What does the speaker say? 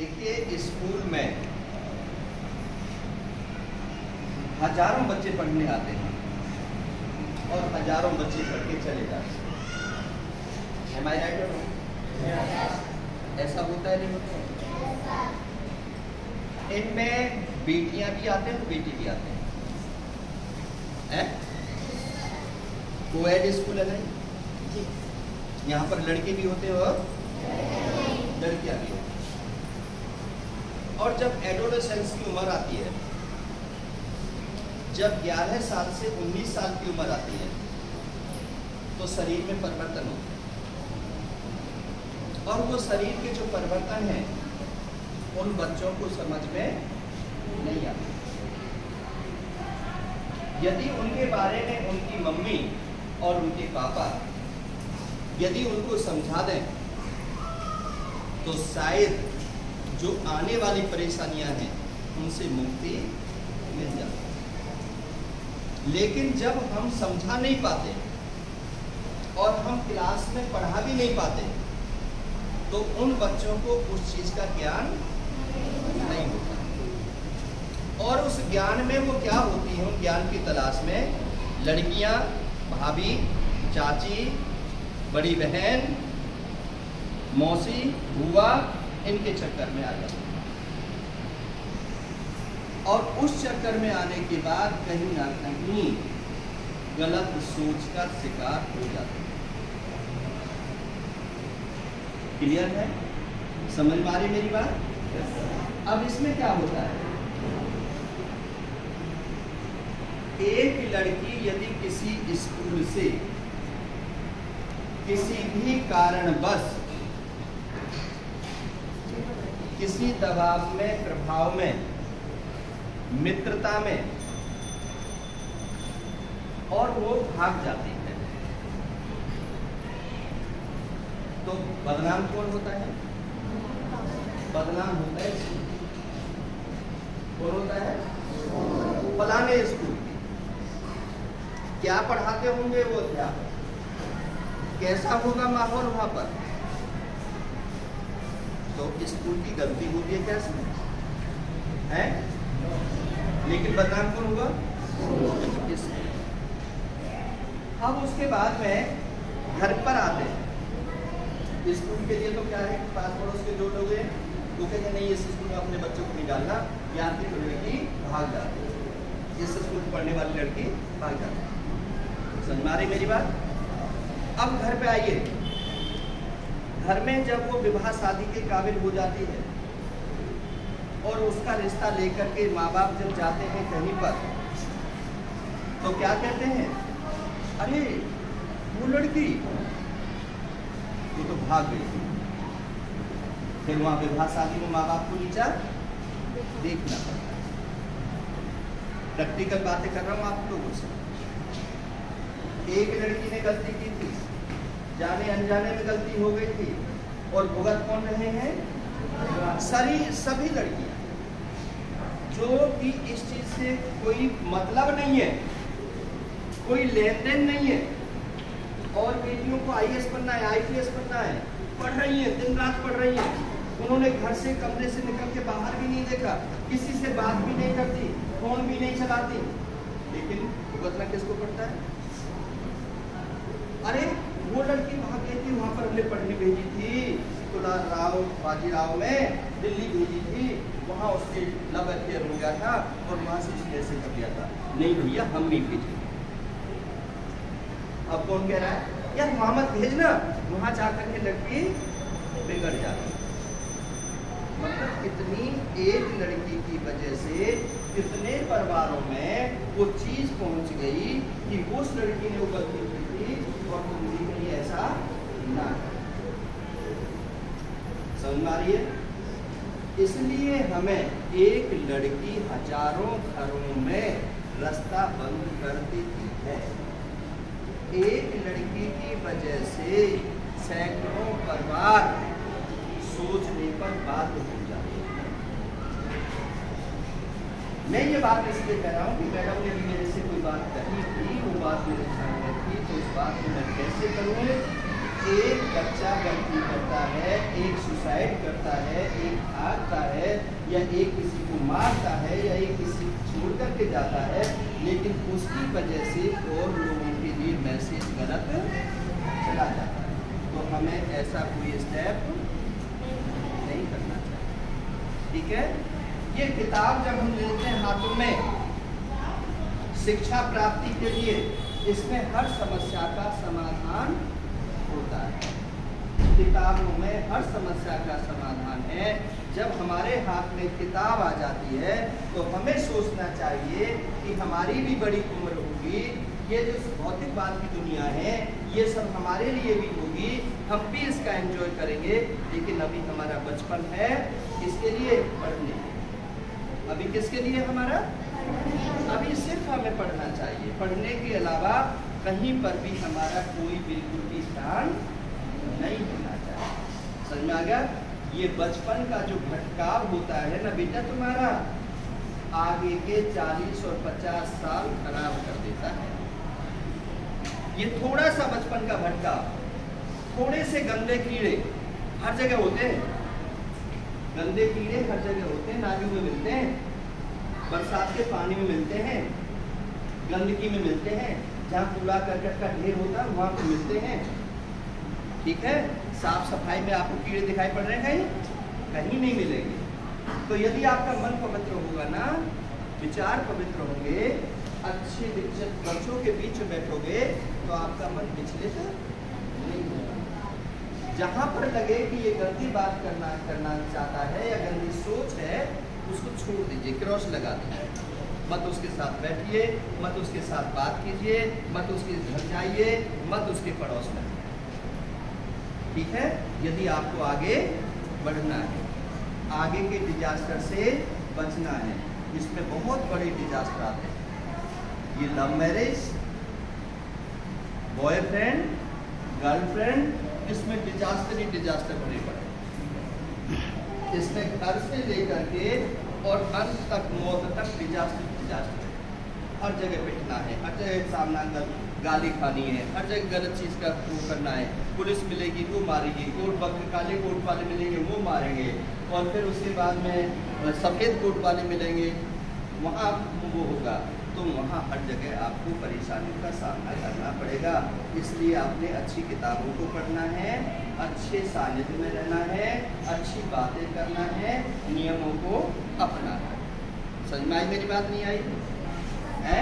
देखिए स्कूल में हजारों बच्चे पढ़ने आते हैं और हजारों बच्चे पढ़ के चले जाते हैं। Am I right or wrong? ऐसा होता है नहीं होता? इनमें बेटियां भी आते हैं, बेटी भी आते हैं। कोएड स्कूल है नहीं? यहाँ पर लड़के भी होते हैं और लड़कियां भी होती हैं। और जब एडोलेसेंस की उम्र आती है, जब 11 साल से 19 साल की उम्र आती है, तो शरीर में परिवर्तन होता है और वो शरीर के जो परिवर्तन हैं उन बच्चों को समझ में नहीं आते। यदि उनके बारे में उनकी मम्मी और उनके पापा यदि उनको समझा दें तो शायद जो आने वाली परेशानियां हैं उनसे मुक्ति मिल जाती। लेकिन जब हम समझा नहीं पाते और हम क्लास में पढ़ा भी नहीं पाते तो उन बच्चों को उस चीज का ज्ञान नहीं होता। और उस ज्ञान में वो क्या होती है, उन ज्ञान की तलाश में लड़कियां, भाभी, चाची, बड़ी बहन, मौसी, बुआ, इनके चक्कर में आ जाती है। और उस चक्कर में आने के बाद कहीं ना कहीं गलत सोच का शिकार हो जाते हैं। क्लियर है? समझ में आ रही मेरी बात? अब इसमें क्या होता है, एक लड़की यदि किसी स्कूल से किसी भी कारणवश किसी दबाव में, प्रभाव में, मित्रता में और वो भाग जाती है तो बदनाम कौन होता है? बदनाम होता है स्कूल। कौन होता है? फलाने स्कूल। क्या पढ़ाते होंगे वो अध्यापक, कैसा होगा माहौल वहां पर, तो स्कूल की गलती होती है कैसे है? लेकिन बदनाम कौन होगा? अब उसके बाद में घर पर आते हैं। स्कूल के लिए तो क्या है, पास पड़ोस के जो लोग हैं वो कहते नहीं इस स्कूल में अपने बच्चों को नहीं डालना, यहाँ की लड़की भाग जाती है, इस स्कूल में पढ़ने वाली लड़की भाग जाती है। समझ में आ रही मेरी बात? अब घर पे आइए, घर में जब वो विवाह शादी के काबिल हो जाती है और उसका रिश्ता लेकर के माँ बाप जब जाते हैं कहीं पर तो क्या कहते हैं, अरे वो लड़की वो तो भाग गई थी। फिर वहां विवाह शादी में माँ बाप को नीचा देखना पड़ता है। प्रैक्टिकल बातें कर रहा हूँ आप लोगों से। एक लड़की ने गलती की थी, जाने अनजाने में गलती हो गई थी और भुगत कौन रहे हैं? सभी लड़कियां जो कि इस चीज से कोई मतलब नहीं है, कोई लेन देन नहीं है और बेटियों को आईएएस बनना है, आईपीएस बनना है, पढ़ रही है, दिन रात पढ़ रही है। उन्होंने घर से, कमरे से निकल के बाहर भी नहीं देखा, किसी से बात भी नहीं करती, फोन भी नहीं चलाती, लेकिन भुगतना किसको पड़ता है? अरे वो लड़की वहां गई थी, वहां पर हमने पढ़ने भेजी थी, तुलार राव, बाजीराव में दिल्ली भेजी थी, वहां उसके लव अफेयर हो गया था और वहां से उसने ऐसे कर दिया था। नहीं भैया हम नहीं भेजे। अब कौन कह रहा है यार वहां मत भेजना, वहां जाकर के लड़की बिगड़ जाती। मतलब कितनी एक लड़की की वजह से कितने परिवारों में वो चीज पहुंच गई कि उस लड़की ने वो गलती की थी और तुम भी ऐसा ना। समझ में आ रही है? इसलिए हमें एक लड़की हजारों घरों में रास्ता बंद कर देती है। एक लड़की की वजह से सैकड़ों परिवार सोचने पर बाध्य हो जाते हैं। मैं ये बात इसलिए कह रहा हूँ कि मैडम ने भी मेरे से कोई बात कही थी, वो बात मेरे ध्यान में थी, तो उस बात को मैं कैसे करूँ एक बच्चा गलती करता है, एक सुसाइड करता है, एक भागता है, या एक किसी को मारता है, या एक किसी को छोड़ करके जाता है, लेकिन उसकी वजह से और लोगों के लिए मैसेज गलत चला जाता है, तो हमें ऐसा कोई स्टेप नहीं करना चाहिए। ठीक है, ये किताब जब हम लेते हैं हाथों में शिक्षा प्राप्ति के लिए, इसमें हर समस्या का समाधान होता है। किताबों में हर समस्या का समाधान है। जब हमारे हाथ में किताब आ जाती है तो हमें सोचना चाहिए कि हमारी भी बड़ी उम्र होगी, ये जो भौतिकवाद की दुनिया है ये सब हमारे लिए भी होगी, हम भी इसका एंजॉय करेंगे, लेकिन अभी हमारा बचपन है किसके लिए? पढ़ने के। अभी किसके लिए हमारा? अभी सिर्फ हमें पढ़ना चाहिए, पढ़ने के अलावा कहीं पर भी हमारा कोई बिल्कुल भी ध्यान नहीं होना चाहिए। समझ में आ गया? ये बचपन का जो भटकाव होता है ना बेटा तुम्हारा, आगे के 40 और 50 साल खराब कर देता है। ये थोड़ा सा बचपन का भटकाव, थोड़े से गंदे कीड़े हर जगह होते हैं, गंदे कीड़े हर जगह होते हैं, नालियों में मिलते हैं, बरसात के पानी में मिलते हैं, गंदगी में मिलते हैं, जहाँ कूड़ा करकट का ढेर होता है वहाँ पे मिलते हैं। ठीक है, साफ सफाई में आपको कीड़े दिखाई पड़ रहे हैं? कहीं नहीं मिलेंगे। तो यदि आपका मन पवित्र होगा ना, विचार पवित्र होंगे, अच्छे बच्चों के बीच में बैठोगे तो आपका मन विचलित नहीं होगा। जहाँ पर लगे कि ये गंदी बात करना चाहता है या गंदी सोच है, उसको छोड़ दीजिए, क्रॉस लगा दीजिए। मत उसके साथ बैठिए, मत उसके साथ बात कीजिए, मत उसके घर जाइए, मत उसके पड़ोस में। ठीक है, यदि आपको आगे बढ़ना है, आगे के डिजास्टर से बचना है, इसमें बहुत बड़े डिजास्टर आते हैं। ये लव मैरिज, बॉयफ्रेंड, गर्लफ्रेंड, इसमें डिजास्टर ही डिजास्टर बने पड़े। इसमें घर से लेकर के और अंत तक, मौत तक डिजास्टर डिजास्टर। हर जगह पिटना है, हर जगह सामना गाली खानी है, हर जगह गलत चीज़ का वो करना है, पुलिस मिलेगी वो मारेगी, काले कोट वाले मिलेंगे वो मारेंगे, और फिर उसके बाद में सफ़ेद कोट वाले मिलेंगे वहाँ वो होगा। तो वहाँ हर जगह आपको परेशानियों का सामना करना पड़ेगा। इसलिए आपने अच्छी किताबों को पढ़ना है, अच्छे सानिध्य में रहना है, अच्छी बातें करना है, नियमों को अपनाना है। समझ में आई? मेरी बात नहीं आई है?